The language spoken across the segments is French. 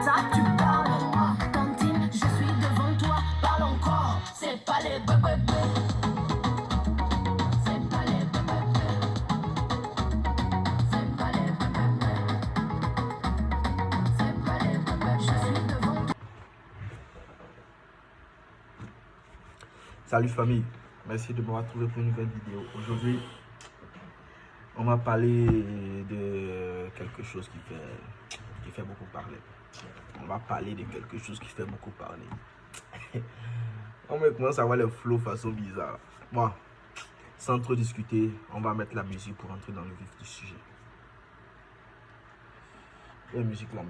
ça tu parles. Tantine, je suis devant toi, parle encore. C'est pas les bébés. C'est pas les bébés. C'est pas les bébés. C'est pas les bébés. Je suis devant toi. Salut famille, merci de me retrouver pour une nouvelle vidéo. Aujourd'hui, on va parler de quelque chose qui fait beaucoup parler. On va parler de quelque chose qui fait beaucoup parler. On commence à avoir le flow façon bizarre. Bon, sans trop discuter, on va mettre la musique pour entrer dans le vif du sujet. La musique là.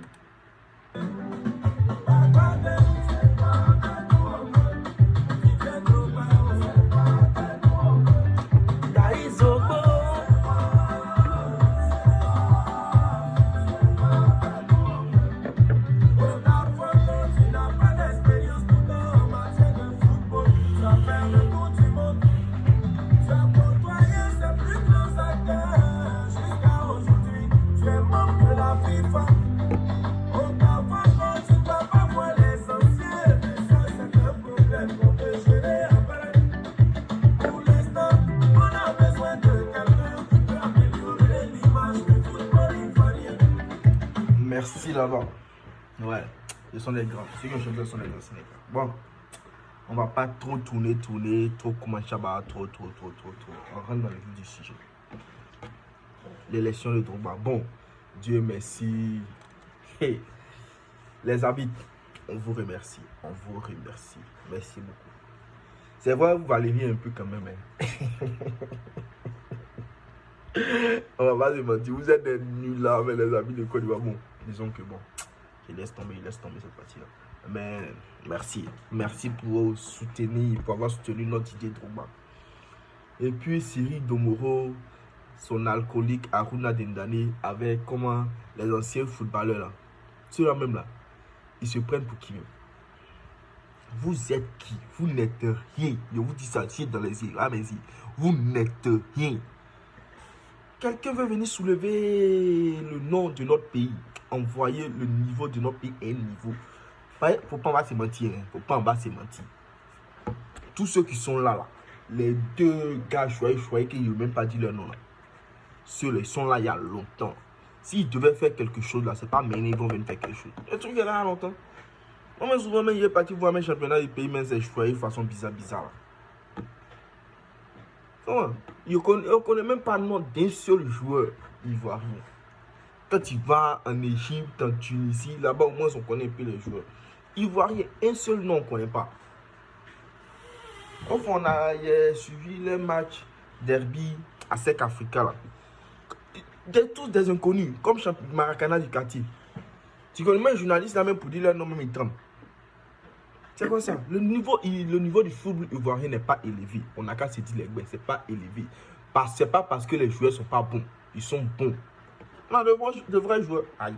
Merci là-bas. Ouais, ce sont les grands. Ceux qui ont chanté sont les grands Sénégal. Bon, on va pas trop tourner, trop comment Chaba, trop. On rentre dans le vif du sujet. L'élection de Drogba. Bon, Dieu merci. Hey, les arbitres, on vous remercie. On vous remercie. Merci beaucoup. C'est vrai, vous valez un peu quand même. Hein. On va pas se mentir, vous êtes des nuls là avec les amis de Côte d'Ivoire. Bon, disons que bon, il laisse tomber cette partie-là. Mais merci pour soutenir, pour avoir soutenu notre idée de Drogba. Et puis Cyril Domoro, son alcoolique Aruna Dendane, avec comment les anciens footballeurs là, ceux-là même là, ils se prennent pour qui même? Vous êtes qui? Vous n'êtes rien. Je vous dis ça, c'est dans les yeux. Ah mais si, vous n'êtes rien. Quelqu'un veut venir soulever le nom de notre pays, envoyer le niveau de notre pays à un niveau. Il ne faut pas en bas se mentir. Hein. Faut pas en bas se mentir. Tous ceux qui sont là, les deux gars, je croyais qu'ils n'ont même pas dit leur nom. Là. Ceux-là, ils sont là il y a longtemps. S'ils devaient faire quelque chose là, c'est pas maintenant ils vont venir faire quelque chose. Le truc est là longtemps. Moi, souvent, il est parti voir mes championnats du pays, mais c'est choisi de façon bizarre. Là. On ne connaît même pas le nom d'un seul joueur ivoirien. Quand tu vas en Égypte, en Tunisie, là-bas au moins on connaît un peu les joueurs. Ivoirien, un seul nom on ne connaît pas. Enfin, on a suivi les matchs derby à Sec Africa. Là. Tous des inconnus, comme Maracana du quartier. Tu connais même un journaliste là même pour dire leur nom, même il tremble. C'est quoi ça? Le niveau du football ivoirien n'est pas élevé. On n'a qu'à se dire les gars, c'est pas élevé. C'est pas parce que les joueurs sont pas bons. Ils sont bons. Non, de vrais joueurs. Aïe.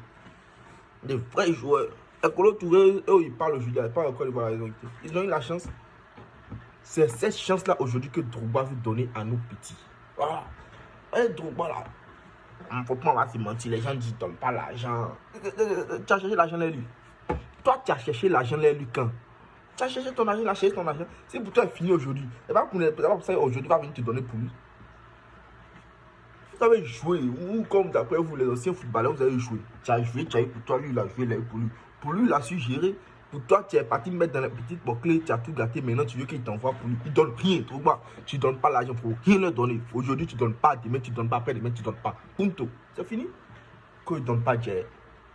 De vrais joueurs. Ekolo Touré, eux, ils parlent aujourd'hui. Ils parlent encore de ils ont eu la chance. C'est cette chance-là aujourd'hui que Drogba veut donner à nos petits. Voilà. Et Drogba là. Il ne faut pas se mentir. Les gens disent, donne pas l'argent. Tu as cherché l'argent, les lui. Toi, tu as cherché l'argent, les lui quand? Tu as cherché ton argent, ton argent. C'est pour toi fini aujourd'hui. Et pas pour ça aujourd'hui, va venir te donner pour lui. Vous avez joué, ou comme d'après vous, les anciens footballeurs, vous avez joué. Tu as joué, tu as eu pour toi, lui, il a joué, il a eu pour lui. Pour lui, il a su gérer. Pour toi, tu es parti mettre dans la petite boucle, tu as tout gâté. Maintenant, tu veux qu'il t'envoie pour lui. Il ne donne rien, trop bas. Tu ne donnes pas l'argent, il ne faut rien leur donner. Aujourd'hui, tu ne donnes pas, demain, tu ne donnes pas, après, demain, tu ne donnes pas. Punto. C'est fini. Quand il ne donne pas, Jay.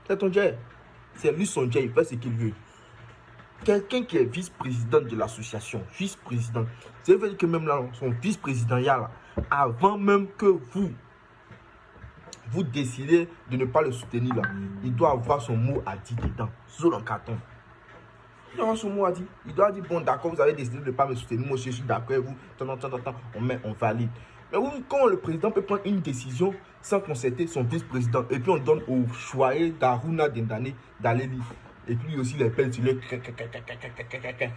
C'est ton Jay. C'est lui son Jay, il fait ce qu'il veut. Quelqu'un qui est vice-président de l'association, vice-président, ça veut dire que même là, son vice-président, là, avant même que vous décidez de ne pas le soutenir, là, il doit avoir son mot à dire dedans, sur un carton. Il doit avoir son mot à dire. Il doit dire, bon, d'accord, vous avez décidé de ne pas me soutenir, moi je suis d'accord avec vous, on valide. Mais oui, quand le président peut prendre une décision sans consulter son vice-président, et puis on donne au choyer d'Aruna Dendane d'aller lire. Et puis lui aussi, les pelles sur le...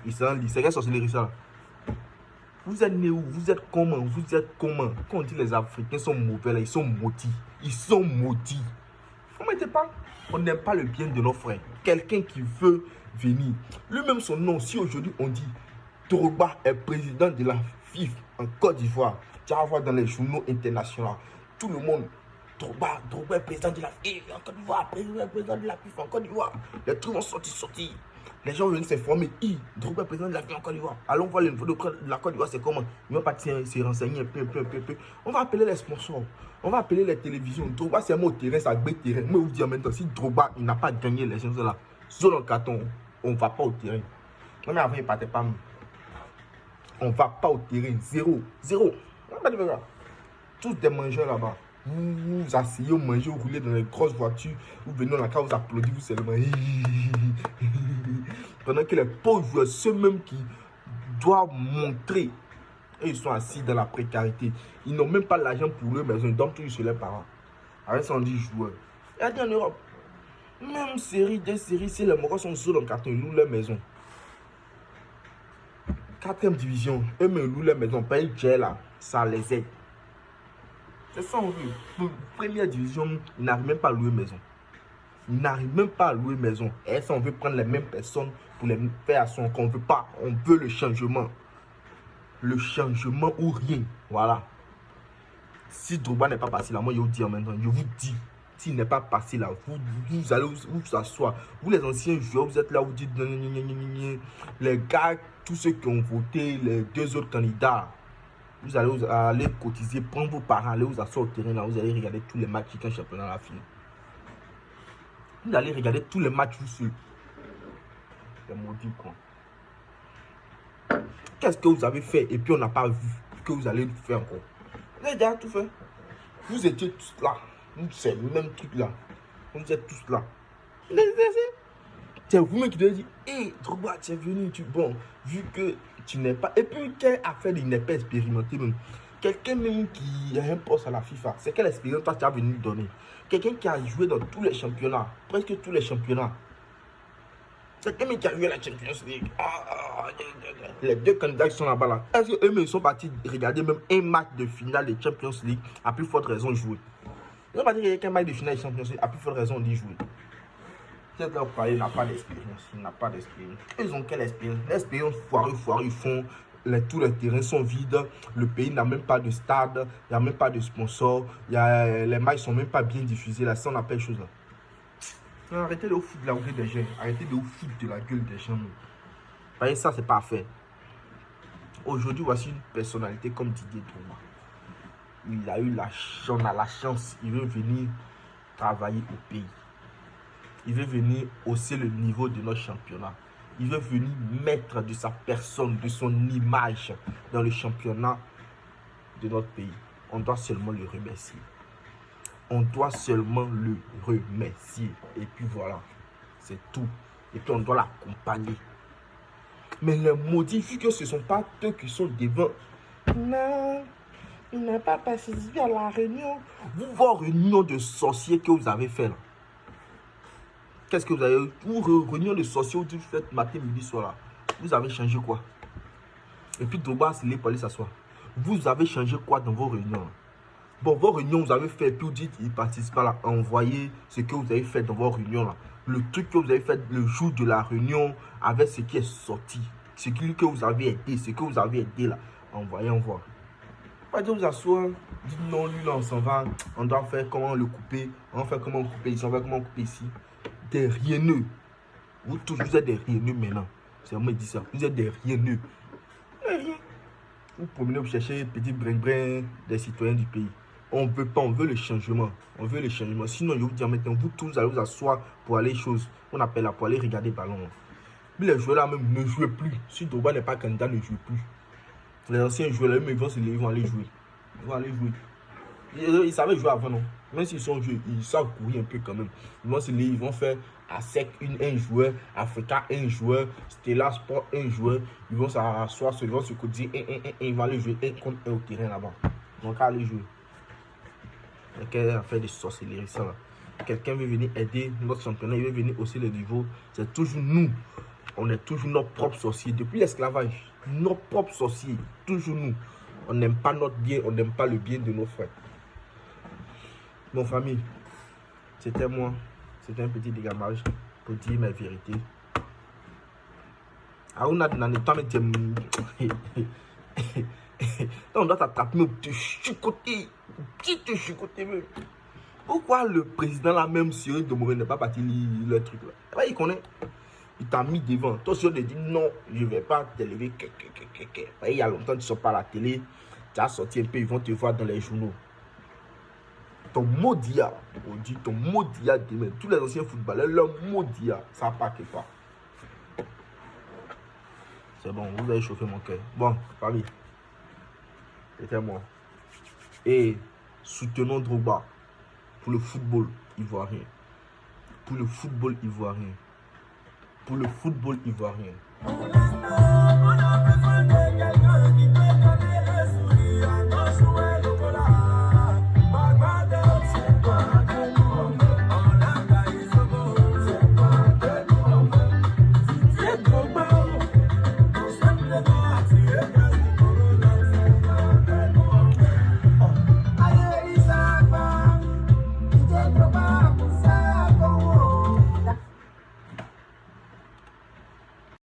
Il s'en lit. C'est quelle sorcellerie ça? Vous êtes né où? Vous êtes comment? Vous êtes comment? Quand on dit les Africains sont mauvais, là, ils sont maudits. Ils sont maudits. Vous ne mettez pas. On n'aime pas le bien de nos frères. Quelqu'un qui veut venir. Lui-même son nom, si aujourd'hui on dit Drogba est président de la FIFA en Côte d'Ivoire, tu vas voir dans les journaux internationaux, tout le monde, Drogba est président de la FIFA en Côte d'Ivoire, président de la FIFA en Côte d'Ivoire. Les trucs vont sortir. Les gens viennent s'informer. Drogba est président de la FIFA en Côte d'Ivoire. Allons voir le niveau de la Côte d'Ivoire, c'est comment. Ils vont partir se renseigner un peu. On va appeler les sponsors. On va appeler les télévisions. Drogba, c'est un mot terrain, ça gbé terrain. Moi, je vous dis en même temps, si Drogba, il n'a pas gagné les choses là, sur le carton, on ne va pas au terrain. Non, mais avant, il ne partait pas. On ne va pas au terrain. Zéro. Tous des mangeurs là-bas. Vous vous asseyez, vous mangez, vous roulez dans les grosses voitures. Vous venez dans la cave, vous applaudissez, vous seulement. Pendant que les pauvres joueurs, ceux-mêmes qui doivent montrer, et ils sont assis dans la précarité. Ils n'ont même pas l'argent pour eux, mais ils donnent tout sur leurs parents. Avec 110 joueurs. Regardez en Europe. Même série, des séries, si les Marocains sont sous le carton, ils louent leur maison. 4e division, eux-mêmes louent leur maison. Paye cher là, ça les aide. C'est ça on veut. Première division, ils n'arrivent même pas à louer maison. Ils n'arrivent même pas à louer maison. Et ça, on veut prendre les mêmes personnes pour les faire à son compte. On veut pas. On veut le changement. Le changement ou rien. Voilà. Si Drogba n'est pas passé là, moi je vous dis en même temps, je vous dis, s'il n'est pas passé là, vous allez vous asseoir. Vous les anciens joueurs, vous êtes là, vous dites, les gars, tous ceux qui ont voté, les 2 autres candidats, vous allez aller cotiser, prendre vos parents, aller vous asseoir au terrain là, vous allez regarder tous les matchs qui sont championnat à la fin. Vous allez regarder tous les matchs vous seuls. C'est maudit quoi. Qu'est-ce que vous avez fait et puis on n'a pas vu que vous allez faire encore. Vous avez déjà tout fait. Vous étiez tous là. C'est le même truc là. Vous êtes tous là. C'est vous-même qui devez dire, hé, Drogba, tu es venu, bon, vu que tu n'es pas. Et puis, quelle affaire il n'est pas expérimenté même. Quelqu'un même qui a un poste à la FIFA, c'est quelle expérience toi tu as venu donner. Quelqu'un qui a joué dans tous les championnats, presque tous les championnats. C'est quelqu'un qui a joué la Champions League. Les 2 candidats qui sont là-bas là. Est-ce qu'eux-mêmes sont partis regarder même un match de finale de Champions League à plus forte raison de jouer. Ils sont partis regarder qu'un match de finale de Champions League à plus forte raison d'y jouer. Peut-être là, il n'a pas d'expérience. Il n'a pas d'expérience. Ils ont quelle expérience? L'expérience foireux, ils font. Tous les terrains sont vides. Le pays n'a même pas de stade. Il n'y a même pas de sponsor. Les matchs ne sont même pas bien diffusés. Là, ça, on appelle chose là. Arrêtez de vous foutre de la gueule des gens. Arrêtez de vous foutre de la gueule des gens. Voyez, ça, c'est pas fait. Aujourd'hui, voici une personnalité comme Didier Drogba. Il a eu la chance. Il veut venir travailler au pays. Il veut venir hausser le niveau de notre championnat. Il veut venir mettre de sa personne, de son image dans le championnat de notre pays. On doit seulement le remercier. On doit seulement le remercier. Et puis voilà, c'est tout. Et puis on doit l'accompagner. Mais les maudits, vu que ce ne sont pas eux qui sont devant. Non, il n'a pas participé à la réunion. Vous, vos réunions de sorciers que vous avez fait là. Qu'est-ce que vous avez eu? Vos réunions de sorciers, vous faites matin, midi, soir là. Vous avez changé quoi? Et puis Drogba, c'est les pour aller s'asseoir. Vous avez changé quoi dans vos réunions? Bon, vos réunions, vous avez fait, et puis vous dites, il participe à envoyer ce que vous avez fait dans vos réunions là. Le truc que vous avez fait le jour de la réunion avec ce qui est sorti. Ce que vous avez aidé, ce que vous avez aidé là. Envoyez, on voit. Pas de vous asseoir, dites non, lui là, on s'en va. On doit faire comment le couper. On va faire comment couper ici, on va faire comment couper ici. Des rieneux. Vous tous, vous êtes des rieneux maintenant. C'est moi qui dis ça. Vous êtes des rieneux. Rien. Vous promenez, vous cherchez petit brin-brin des citoyens du pays. On ne veut pas, on veut le changement. On veut le changement. Sinon, je vous dis maintenant, vous tous allez vous asseoir pour aller choses. On appelle là, pour aller regarder le ballon. Mais les joueurs là même ne jouent plus. Si Drogba n'est pas candidat, ne joue plus. Les anciens joueurs là, ils vont se lever, ils vont aller jouer. Ils vont aller jouer. Ils savaient jouer avant, non? Même s'ils sont joués, ils savent courir un peu quand même. Ils vont se lever, ils vont faire ASEC un joueur, Africa un joueur, Stella Sport un joueur. Ils vont s'asseoir, ils vont se cotiser ils vont aller jouer un contre un au terrain là-bas. Donc, aller jouer. Quelqu'un a fait des sorcelleries, ça là. Quelqu'un veut venir aider notre championnat, il veut venir hausser le niveau. C'est toujours nous. On est toujours nos propres sorciers. Depuis l'esclavage, nos propres sorciers. Toujours nous. On n'aime pas notre bien, on n'aime pas le bien de nos frères. Mon famille, C'était moi. C'était un petit dégamage pour dire mes vérités. On a dans le temps, mais on doit t'attraper, mais te chicoter. Qui te chicoter même? Pourquoi le président là même Cyril Domoré n'est pas parti lire le truc là? Il connaît. Il t'a mis devant. Toi, si on te dit non, je ne vais pas t'élever. Il y a longtemps que tu ne sors pas à la télé. Tu as sorti un peu, ils vont te voir dans les journaux. Ton Modia, on dit ton Modia demain. Tous les anciens footballeurs, leur Modia, ça ne part que pas. C'est bon, vous avez chauffé mon cœur. Bon, famille. C'était moi. Et soutenons Drogba pour le football ivoirien. Pour le football ivoirien. Pour le football ivoirien.